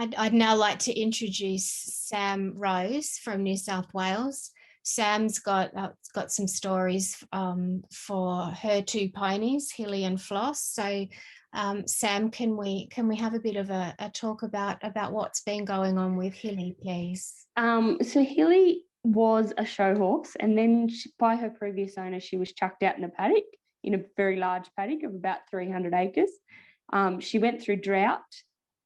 I'd now like to introduce Sam Rose from New South Wales. Sam's got some stories for her two ponies, Hilly and Floss. So, Sam, can we have a bit of a talk about what's been going on with Hilly, please? So Hilly was a show horse, and then by her previous owner, she was chucked out in a paddock, in a very large paddock of about 300 acres. She went through drought,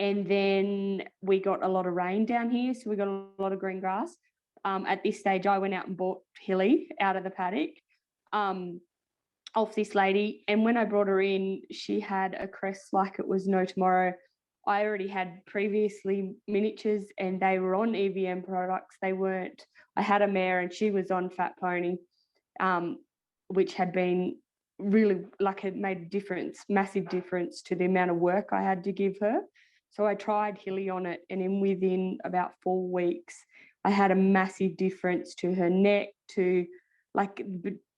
and then we got a lot of rain down here, so we got a lot of green grass. At this stage, I went out and bought Hilly out of the paddock off this lady, and when I brought her in, she had a crest like it was no tomorrow. I already had previously miniatures, and they were on EVM products. They weren't. I had a mare, and she was on Fat Pony, which had been really, like, it made a difference, massive difference to the amount of work I had to give her. So I tried Hilly on it, and within about 4 weeks, I had a massive difference to her neck, to, like,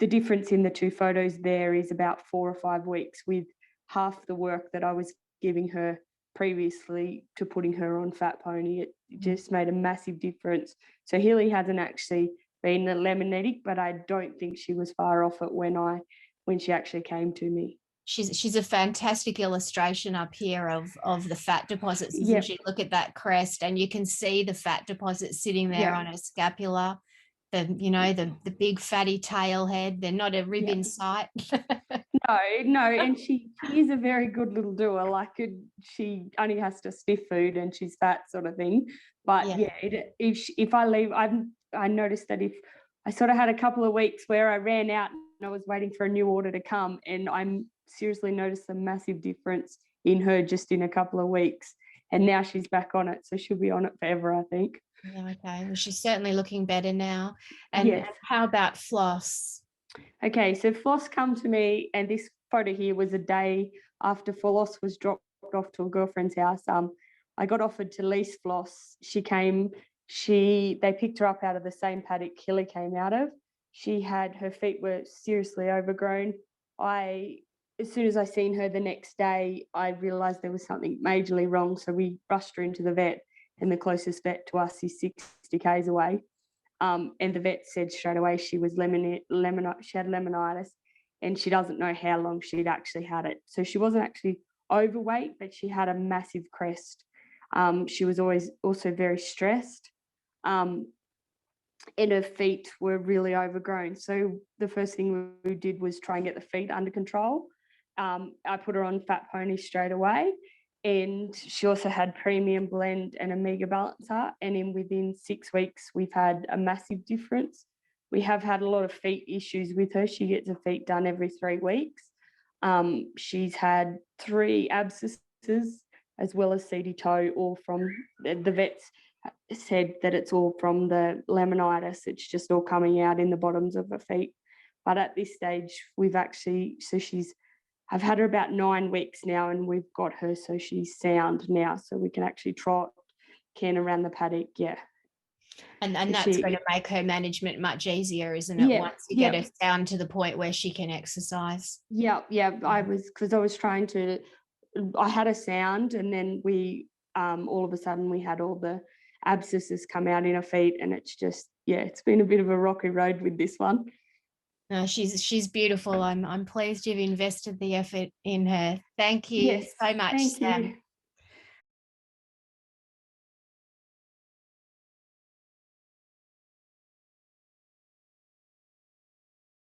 the difference in the two photos there is about 4 or 5 weeks, with half the work that I was giving her previously to putting her on Fat Pony. It just made a massive difference. So Hilly hasn't actually been a Laminitic, but I don't think she was far off it when she actually came to me. She's a fantastic illustration up here of the fat deposits, isn't she? Look at that crest, and you can see the fat deposits sitting there on her scapula. The big fatty tail head. They're not a rib in sight. No, and she is a very good little doer. Like, she only has to sniff food, and she's fat, sort of thing. But if I leave, I noticed that if I sort of had a couple of weeks where I ran out and I was waiting for a new order to come, and I'm seriously noticed a massive difference in her just in a couple of weeks. And now she's back on it, so she'll be on it forever, I think. Yeah, okay. Well, she's certainly looking better now. And how about Floss? Okay, so Floss come to me, and this photo here was a day after Floss was dropped off to a girlfriend's house. I got offered to lease Floss. She came. They picked her up out of the same paddock Hilly came out of. Her feet were seriously overgrown. As soon as I seen her the next day, I realised there was something majorly wrong. So we rushed her into the vet, and the closest vet to us is 60 k's away. And the vet said straight away she was she had laminitis, and she doesn't know how long she'd actually had it. So she wasn't actually overweight, but she had a massive crest. She was always also very stressed. And her feet were really overgrown. So the first thing we did was try and get the feet under control. I put her on Fat Pony straight away, and she also had Premium Blend and Omega Balancer, and within 6 weeks we've had a massive difference. We have had a lot of feet issues with her. She gets her feet done every 3 weeks. She's had 3 abscesses as well as seedy toe, all from the vets said that it's all from the laminitis. It's just all coming out in the bottoms of her feet. But at this stage, I've had her about 9 weeks now, and we've got her so she's sound now, so we can actually trot Ken around the paddock. And that's going to make her management much easier, isn't it? Once you get her down to the point where she can exercise. I had a sound, and then we all of a sudden we had all the abscesses come out in her feet, and it's just it's been a bit of a rocky road with this one. No, she's beautiful. I'm pleased you've invested the effort in her. Thank you so much, Sam.